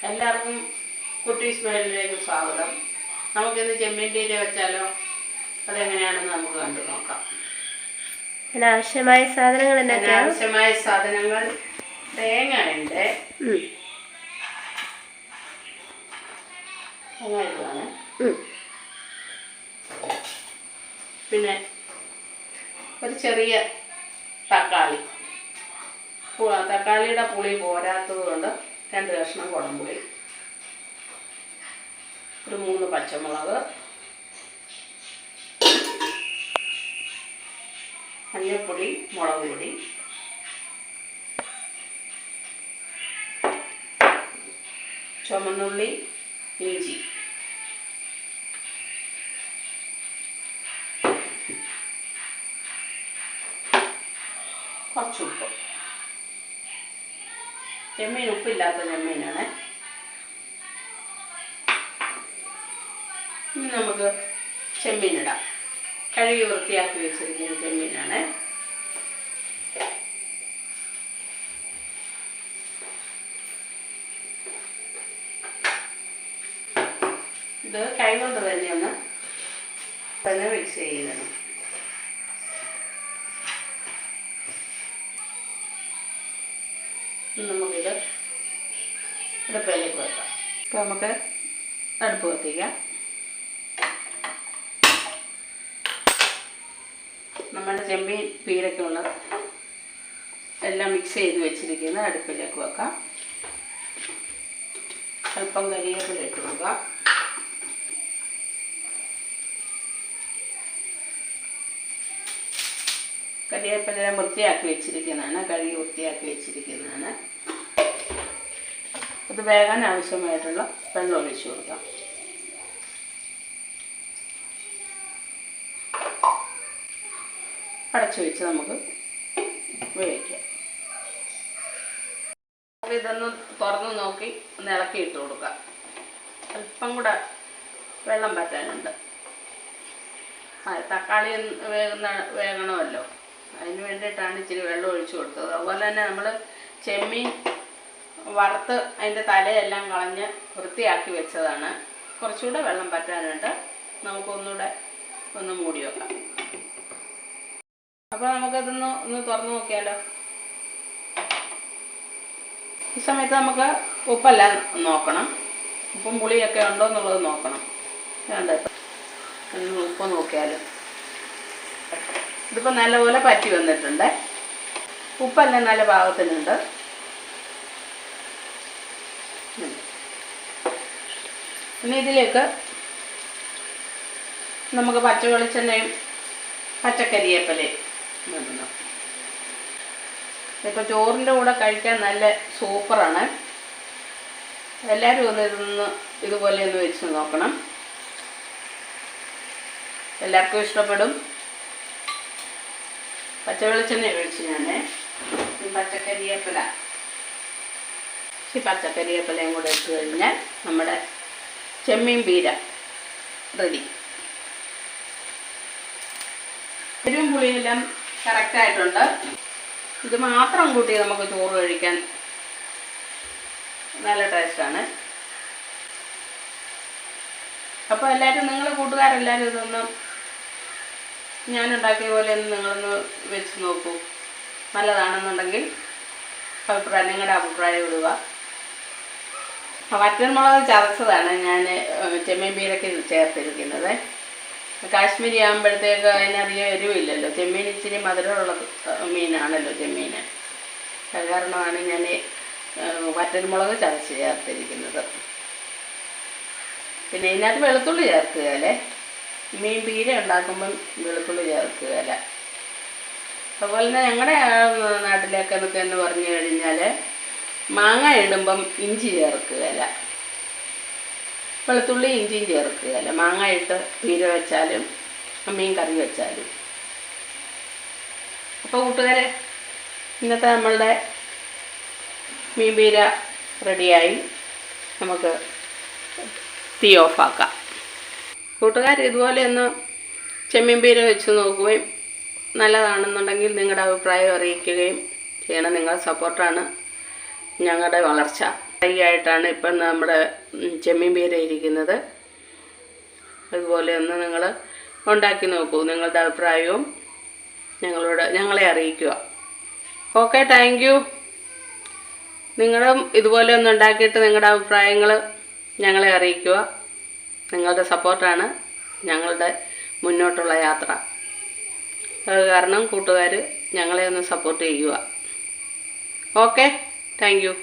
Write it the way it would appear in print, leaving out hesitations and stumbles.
എല്ലാവർക്കും കുട്ടീസ് മേളിലേക്ക് സ്വാഗതം. നമുക്കിന്ന് ചെമ്മീൻ പീര വെച്ചാലോ? അതെങ്ങനെയാണെന്ന് നമുക്ക് കണ്ടു നോക്കാം. ആവശ്യമായ സാധനങ്ങൾ എന്തൊക്കെയാണ്? ആവശ്യമായ സാധനങ്ങൾ തേങ്ങ ഉണ്ട്, തേങ്ങ, പിന്നെ ഒരു ചെറിയ തക്കാളി. തക്കാളിയുടെ പുളി പോരാത്തത് കൊണ്ട് 2 കഷ്ണം കുടംപുളി, ഒരു 3 പച്ചമുളക്, മഞ്ഞൾപ്പൊടി, മുളക് പൊടി, ചുവന്നുള്ളി, ഇഞ്ചി, കുറച്ച് ഉപ്പ്. ചെമ്മീൻ ഉപ്പില്ലാത്ത ചെമ്മീനാണ്. ഇനി നമുക്ക് ചെമ്മീനിടാം. കഴുകി വൃത്തിയാക്കി വെച്ചിരിക്കുന്ന ചെമ്മീനാണ്. ഇത് കൈകൊണ്ട് തന്നെ മിക്സ് ചെയ്യണം. നമുക്കിത് അടുപ്പിലേക്ക് വെക്കാം. ഇപ്പം നമുക്ക് അടുപ്പ് കത്തിക്കാം. നമ്മുടെ ചെമ്മീൻ പീരയ്ക്കുള്ള എല്ലാം മിക്സ് ചെയ്ത് വെച്ചിരിക്കുന്ന അടുപ്പിലേക്ക് വെക്കാം. അല്പം കരിവേപ്പില ഇട്ട് കൊടുക്കാം. കരിവേപ്പില വൃത്തിയാക്കി വെച്ചിരിക്കുന്നതാണ്, കഴുകി വൃത്തിയാക്കി വെച്ചിരിക്കുന്നതാണ്. ഇത് വേകാൻ ആവശ്യമായിട്ടുള്ള വെള്ളം ഒഴിച്ചു കൊടുക്കാം. അടച്ചു വെച്ച് നമുക്ക് വേവിക്കാം. ഇതൊന്ന് തുറന്ന് നോക്കി ഒന്ന് ഇളക്കി ഇട്ട് കൊടുക്കാം. അല്പം കൂടെ വെള്ളം പറ്റാനുണ്ട്. തക്കാളി വേകണമല്ലോ, അതിന് വേണ്ടിയിട്ടാണ് ഇച്ചിരി വെള്ളം ഒഴിച്ചു കൊടുത്തത്. അതുപോലെ തന്നെ നമ്മൾ ചെമ്മീൻ വറുത്ത് അതിൻ്റെ തലയെല്ലാം കളഞ്ഞ് വൃത്തിയാക്കി വെച്ചതാണ്. കുറച്ചുകൂടെ വെള്ളം പറ്റാനുണ്ട്. നമുക്കൊന്നുകൂടെ ഒന്ന് മൂടി വെക്കാം. അപ്പോൾ നമുക്കതൊന്ന് തുറന്ന് നോക്കിയാലോ. ഈ സമയത്ത് നമുക്ക് ഉപ്പെല്ലാം നോക്കണം. ഉപ്പും പുളിയൊക്കെ ഉണ്ടോ എന്നുള്ളത് നോക്കണം. വേണ്ട, ഉപ്പ് നോക്കിയാലോ. ഇതിപ്പോൾ നല്ലപോലെ പറ്റി വന്നിട്ടുണ്ട്. ഉപ്പെല്ലാം നല്ല പാകത്തിനുണ്ട്. ഇനി ഇതിലേക്ക് നമുക്ക് പച്ച വെളിച്ചെണ്ണയും പച്ചക്കരിവേപ്പിലയും ഇടണം. ഇപ്പോൾ ചോറിൻ്റെ കൂടെ കഴിക്കാൻ നല്ല സൂപ്പറാണ്. എല്ലാവരും ഇതുപോലെ ഒന്ന് വെച്ച് നോക്കണം. എല്ലാവർക്കും ഇഷ്ടപ്പെടും. പച്ച വെളിച്ചെണ്ണ ഒഴിച്ച് ഞാൻ പച്ചക്കരിവേപ്പിലയും കൂടെ ഇട്ട് കഴിഞ്ഞാൽ നമ്മുടെ ചെമ്മീൻ പീര റെഡി. എരിവും പുളിയെല്ലാം കറക്റ്റായിട്ടുണ്ട്. ഇത് മാത്രം കൂട്ടി നമുക്ക് ചോറ് കഴിക്കാൻ നല്ല ടേസ്റ്റാണ്. അപ്പോൾ എല്ലാവരും, നിങ്ങൾ കൂട്ടുകാരെല്ലാവരും ഇതൊന്ന് ഞാനുണ്ടാക്കിയ പോലെ ഒന്ന് നിങ്ങളൊന്ന് വെച്ച് നോക്കൂ. നല്ലതാണെന്നുണ്ടെങ്കിൽ നിങ്ങളുടെ അഭിപ്രായം ഇടുക. വറ്റൽമുളക് ചതച്ചതാണ് ഞാൻ ചെമ്മീൻ പീരയ്ക്ക് ചേർത്തിരിക്കുന്നത്. കാശ്മീരി ആകുമ്പോഴത്തേക്ക് അതിനധികം എരിവില്ലല്ലോ. ചെമ്മീൻ ഇച്ചിരി മധുരമുള്ള മീനാണല്ലോ ചെമ്മീൻ. അത് കാരണമാണ് ഞാൻ വറ്റൽമുളക് ചതച്ച് ചേർത്തിരിക്കുന്നത്. പിന്നെ ഇതിനകത്ത് വെളുത്തുള്ളി ചേർക്കുകയല്ലേ. മീൻ പീര ഉണ്ടാക്കുമ്പം വെളുത്തുള്ളി ചേർക്കുകയല്ല. അതുപോലെ തന്നെ ഞങ്ങളുടെ നാട്ടിലൊക്കെ എന്ന് പറഞ്ഞു കഴിഞ്ഞാൽ മാങ്ങ ഇടുമ്പം ഇഞ്ചി ചേർക്കുകയല്ല, വെളുത്തുള്ളി ഇഞ്ചിയും ചേർക്കുകയല്ല. മാങ്ങ ഇട്ട് പീര വെച്ചാലും മീൻ കറി വെച്ചാലും. അപ്പോൾ കൂട്ടുകാരെ, ഇന്നത്തെ നമ്മളുടെ മീൻ പീര റെഡിയായി. നമുക്ക് തീ ഓഫാക്കാം. കൂട്ടുകാർ ഇതുപോലെ ഒന്ന് ചെമ്മീൻ പീര വെച്ച് നോക്കുകയും നല്ലതാണെന്നുണ്ടെങ്കിൽ നിങ്ങളുടെ അഭിപ്രായം അറിയിക്കുകയും ചെയ്യണം. നിങ്ങളുടെ സപ്പോർട്ടാണ് ഞങ്ങളുടെ വളർച്ച. ഫ്രൈ ആയിട്ടാണ് ഇപ്പം നമ്മുടെ ചെമ്മീൻ പീര ഇരിക്കുന്നത്. അതുപോലെ ഒന്ന് നിങ്ങൾ ഉണ്ടാക്കി നോക്കൂ. നിങ്ങളുടെ അഭിപ്രായവും ഞങ്ങളെ അറിയിക്കുക. Okay, thank you. നിങ്ങളും ഇതുപോലെ ഒന്ന് ഉണ്ടാക്കിയിട്ട് നിങ്ങളുടെ അഭിപ്രായങ്ങൾ ഞങ്ങളെ അറിയിക്കുക. നിങ്ങളുടെ സപ്പോർട്ടാണ് ഞങ്ങളുടെ മുന്നോട്ടുള്ള യാത്ര. അത് കാരണം കൂട്ടുകാർ ഞങ്ങളെ ഒന്ന് സപ്പോർട്ട് ചെയ്യുക. Okay, thank you.